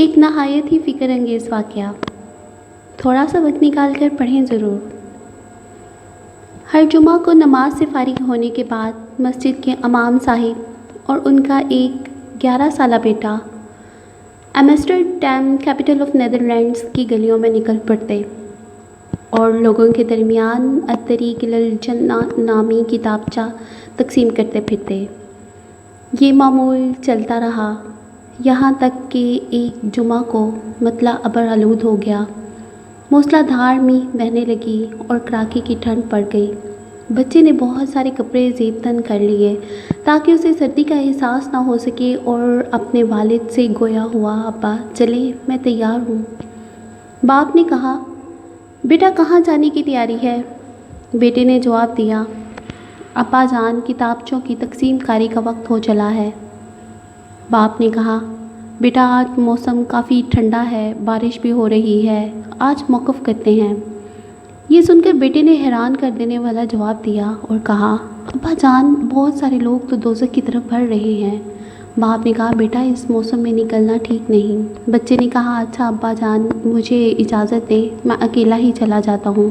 ایک نہایت ہی فکر انگیز واقعہ، تھوڑا سا وقت نکال کر پڑھیں ضرور۔ ہر جمعہ کو نماز سے فارغ ہونے کے بعد مسجد کے امام صاحب اور ان کا ایک 11 سالہ بیٹا ایمسٹرڈیم کیپٹل آف نیدرلینڈز کی گلیوں میں نکل پڑتے اور لوگوں کے درمیان الطریق الی الجنہ نامی کتابچہ تقسیم کرتے پھرتے۔ یہ معمول چلتا رہا یہاں تک کہ ایک جمعہ کو مطلع ابر آلود ہو گیا، موسلا دھار میںہ بہنے لگی اور کڑاکے کی ٹھنڈ پڑ گئی۔ بچے نے بہت سارے کپڑے زیب تن کر لیے تاکہ اسے سردی کا احساس نہ ہو سکے، اور اپنے والد سے گویا ہوا، ابا چلیں میں تیار ہوں۔ باپ نے کہا، بیٹا کہاں جانے کی تیاری ہے؟ بیٹے نے جواب دیا، ابا جان کتابچوں کی تقسیم کاری کا وقت ہو چلا ہے۔ باپ نے کہا، بیٹا آج موسم کافی ٹھنڈا ہے، بارش بھی ہو رہی ہے، آج موقف کرتے ہیں۔ یہ سن کر بیٹے نے حیران کر دینے والا جواب دیا اور کہا، ابا جان بہت سارے لوگ تو دوزخ کی طرف بڑھ رہے ہیں۔ باپ نے کہا، بیٹا اس موسم میں نکلنا ٹھیک نہیں۔ بچے نے کہا، اچھا ابا جان مجھے اجازت دیں، میں اکیلا ہی چلا جاتا ہوں۔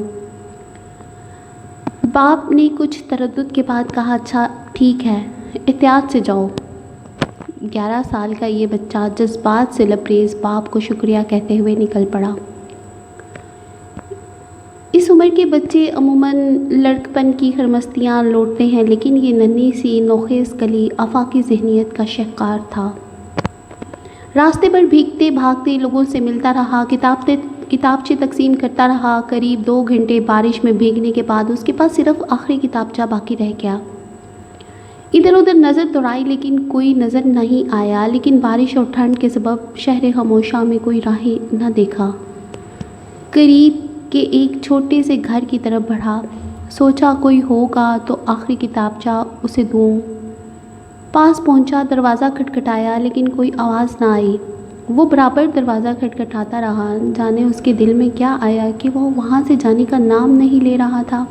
باپ نے کچھ تردد کے بعد کہا، اچھا ٹھیک ہے، احتیاط سے جاؤ۔ 11 سال کا یہ بچہ جذبات سے لبریز باپ کو شکریہ کہتے ہوئے نکل پڑا۔ اس عمر کے بچے عموماً لڑکپن کی خرمستیاں لوٹتے ہیں، لیکن یہ ننھی سی نوخیز کلی آفاقی ذہنیت کا شہکار تھا۔ راستے پر بھیگتے بھاگتے لوگوں سے ملتا رہا، کتابچے تقسیم کرتا رہا۔ قریب 2 گھنٹے بارش میں بھیگنے کے بعد اس کے پاس صرف آخری کتابچہ باقی رہ گیا۔ ادھر ادھر نظر دوڑائی لیکن کوئی نظر نہیں آیا، لیکن بارش اور ٹھنڈ کے سبب شہر خاموشاں میں کوئی راہ نہ دیکھا۔ قریب کے ایک چھوٹے سے گھر کی طرف بڑھا، سوچا کوئی ہوگا تو آخری کتابچہ اسے دوں۔ پاس پہنچا، دروازہ کھٹکھٹایا لیکن کوئی آواز نہ آئی۔ وہ برابر دروازہ کھٹکھٹاتا رہا، جانے اس کے دل میں کیا آیا کہ وہ وہاں سے جانے کا نام نہیں لے رہا تھا،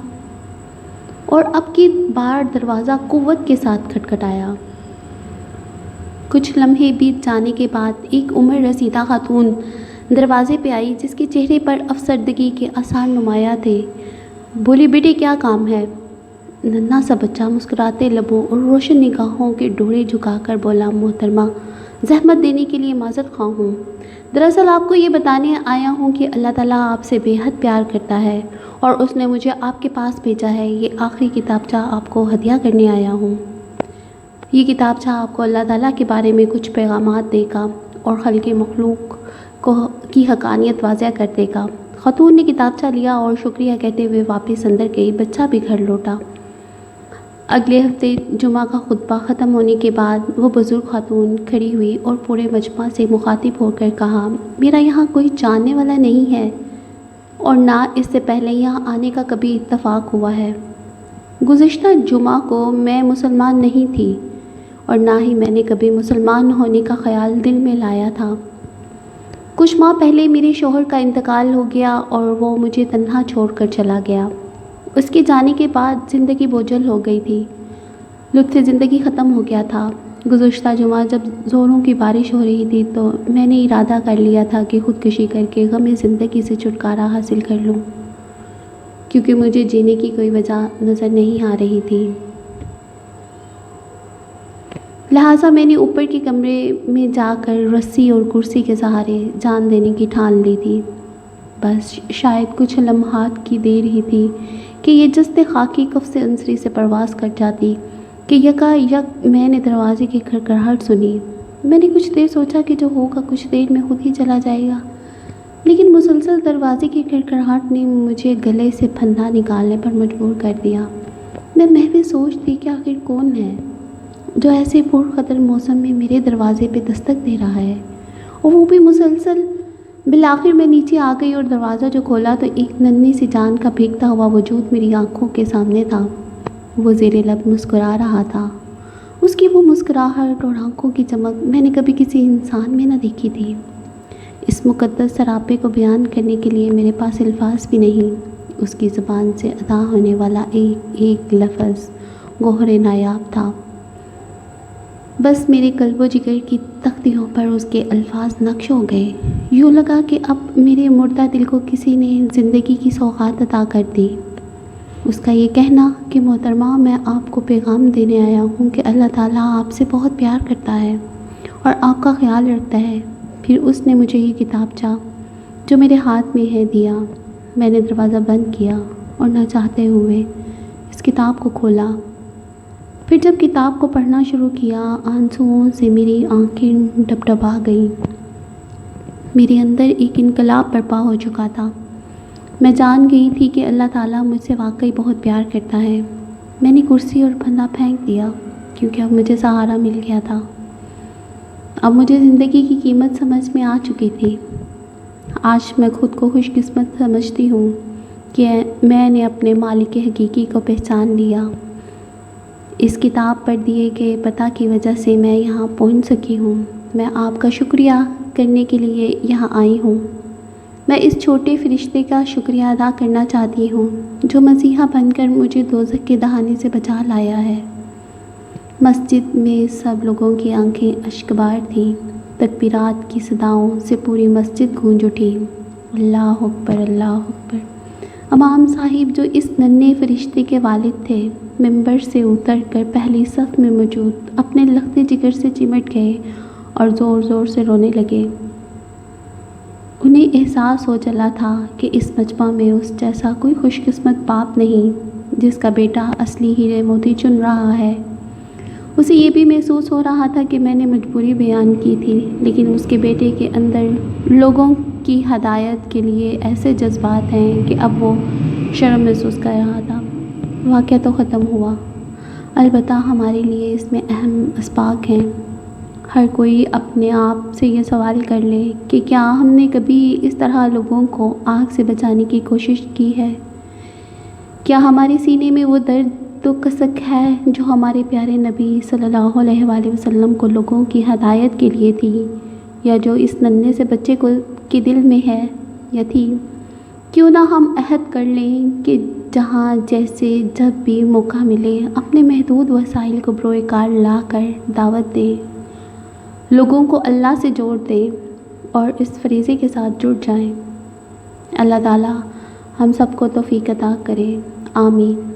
اور اب کی بار دروازہ قوت کے ساتھ کھٹکھٹایا۔ کچھ لمحے بیت جانے کے بعد ایک عمر رسیدہ خاتون دروازے پہ آئی، جس کے چہرے پر افسردگی کے آثار نمایاں تھے۔ بولی، بیٹے کیا کام ہے؟ ننھا سا بچہ مسکراتے لبوں اور روشن نگاہوں کے ڈورے جھکا کر بولا، محترمہ زحمت دینے کے لیے معذرت خواہ ہوں۔ دراصل آپ کو یہ بتانے آیا ہوں کہ اللہ تعالیٰ آپ سے بے حد پیار کرتا ہے اور اس نے مجھے آپ کے پاس بھیجا ہے۔ یہ آخری کتابچہ آپ کو ہدیہ کرنے آیا ہوں۔ یہ کتابچہ آپ کو اللہ تعالیٰ کے بارے میں کچھ پیغامات دے گا اور خلق مخلوق کی حقانیت واضح کر دے گا۔ خاتون نے کتابچہ لیا اور شکریہ کہتے ہوئے واپس اندر گئی۔ بچہ بھی گھر لوٹا۔ اگلے ہفتے جمعہ کا خطبہ ختم ہونے کے بعد وہ بزرگ خاتون کھڑی ہوئی اور پورے مجمع سے مخاطب ہو کر کہا، میرا یہاں کوئی جاننے والا نہیں ہے اور نہ اس سے پہلے یہاں آنے کا کبھی اتفاق ہوا ہے۔ گزشتہ جمعہ کو میں مسلمان نہیں تھی اور نہ ہی میں نے کبھی مسلمان ہونے کا خیال دل میں لایا تھا۔ کچھ ماہ پہلے میرے شوہر کا انتقال ہو گیا اور وہ مجھے تنہا چھوڑ کر چلا گیا۔ اس کے جانے کے بعد زندگی بوجھل ہو گئی تھی، لطف زندگی ختم ہو گیا تھا۔ گزشتہ جمعہ جب زوروں کی بارش ہو رہی تھی تو میں نے ارادہ کر لیا تھا کہ خودکشی کر کے غم زندگی سے چھٹکارا حاصل کر لوں، کیونکہ مجھے جینے کی کوئی وجہ نظر نہیں آ رہی تھی۔ لہٰذا میں نے اوپر کے کمرے میں جا کر رسی اور کرسی کے سہارے جان دینے کی ٹھان لی تھی۔ بس شاید کچھ لمحات کی دیر ہی تھی کہ یہ جست خاکی کف سے انصری سے پرواز کر جاتی کہ یکا یک میں نے دروازے کی کھڑکڑاہٹ سنی۔ میں نے کچھ دیر سوچا کہ جو ہوگا کچھ دیر میں خود ہی چلا جائے گا، لیکن مسلسل دروازے کی کھڑکڑاہٹ نے مجھے گلے سے پھندا نکالنے پر مجبور کر دیا۔ میں محو سوچ تھی کہ آخر کون ہے جو ایسے پرخطر موسم میں میرے دروازے پہ دستک دے رہا ہے، اور وہ بھی مسلسل۔ بالآخر میں نیچے آ گئی اور دروازہ جو کھولا تو ایک ننھی سی جان کا بھیگتا ہوا وجود میری آنکھوں کے سامنے تھا۔ وہ زیر لب مسکرا رہا تھا۔ اس کی وہ مسکراہٹ اور آنکھوں کی چمک میں نے کبھی کسی انسان میں نہ دیکھی تھی۔ اس مقدس سراپے کو بیان کرنے کے لیے میرے پاس الفاظ بھی نہیں۔ اس کی زبان سے ادا ہونے والا ایک ایک لفظ گوہر نایاب تھا۔ بس میرے قلب و جگر کی تختیوں پر اس کے الفاظ نقش ہو گئے۔ یوں لگا کہ اب میرے مردہ دل کو کسی نے زندگی کی سوغات عطا کر دی۔ اس کا یہ کہنا کہ محترمہ میں آپ کو پیغام دینے آیا ہوں کہ اللہ تعالیٰ آپ سے بہت پیار کرتا ہے اور آپ کا خیال رکھتا ہے۔ پھر اس نے مجھے یہ کتابچہ جو میرے ہاتھ میں ہے دیا۔ میں نے دروازہ بند کیا اور نہ چاہتے ہوئے اس کتاب کو کھولا۔ پھر جب کتاب کو پڑھنا شروع کیا، آنسوؤں سے میری آنکھیں ڈبڈبا گئیں۔ میرے اندر ایک انقلاب برپا ہو چکا تھا۔ میں جان گئی تھی کہ اللہ تعالیٰ مجھ سے واقعی بہت پیار کرتا ہے۔ میں نے کرسی اور پھندا پھینک دیا کیونکہ اب مجھے سہارا مل گیا تھا۔ اب مجھے زندگی کی قیمت سمجھ میں آ چکی تھی۔ آج میں خود کو خوش قسمت سمجھتی ہوں کہ میں نے اپنے مالک حقیقی کو پہچان لیا۔ اس کتاب پر دیے گئے پتہ کی وجہ سے میں یہاں پہنچ سکی ہوں۔ میں آپ کا شکریہ کرنے کے لیے یہاں آئی ہوں۔ میں اس چھوٹے فرشتے کا شکریہ ادا کرنا چاہتی ہوں جو مسیحا بن کر مجھے دوزخ کے دہانے سے بچا لایا ہے۔ مسجد میں سب لوگوں کی آنکھیں اشکبار تھیں۔ تکبیرات کی صداؤں سے پوری مسجد گونج اٹھی۔ اللہ اکبر، اللہ اکبر۔ امام صاحب جو اس ننھے فرشتے کے والد تھے، ممبر سے اتر کر پہلی صف میں موجود اپنے لختے جگر سے چمٹ گئے اور زور زور سے رونے لگے۔ انہیں احساس ہو چلا تھا کہ اس مجمع میں اس جیسا کوئی خوش قسمت باپ نہیں جس کا بیٹا اصلی ہیرے موتی چن رہا ہے۔ اسے یہ بھی محسوس ہو رہا تھا کہ میں نے مجبوری بیان کی تھی، لیکن اس کے بیٹے کے اندر لوگوں کی ہدایت کے لیے ایسے جذبات ہیں کہ اب وہ شرم محسوس کر رہا تھا۔ واقعہ تو ختم ہوا، البتہ ہمارے لیے اس میں اہم اسباق ہیں۔ ہر کوئی اپنے آپ سے یہ سوال کر لے کہ کیا ہم نے کبھی اس طرح لوگوں کو آگ سے بچانے کی کوشش کی ہے؟ کیا ہمارے سینے میں وہ درد و کسک ہے جو ہمارے پیارے نبی صلی اللہ علیہ وآلہ وسلم کو لوگوں کی ہدایت کے لیے تھی، یا جو اس ننھے سے بچے کے دل میں ہے یا تھی؟ کیوں نہ ہم عہد کر لیں کہ جہاں جیسے جب بھی موقع ملے اپنے محدود وسائل کو بروئے کار لا کر دعوت دیں، لوگوں کو اللہ سے جوڑ دیں اور اس فریضے کے ساتھ جڑ جائیں۔ اللہ تعالیٰ ہم سب کو توفیق عطا کرے، آمین۔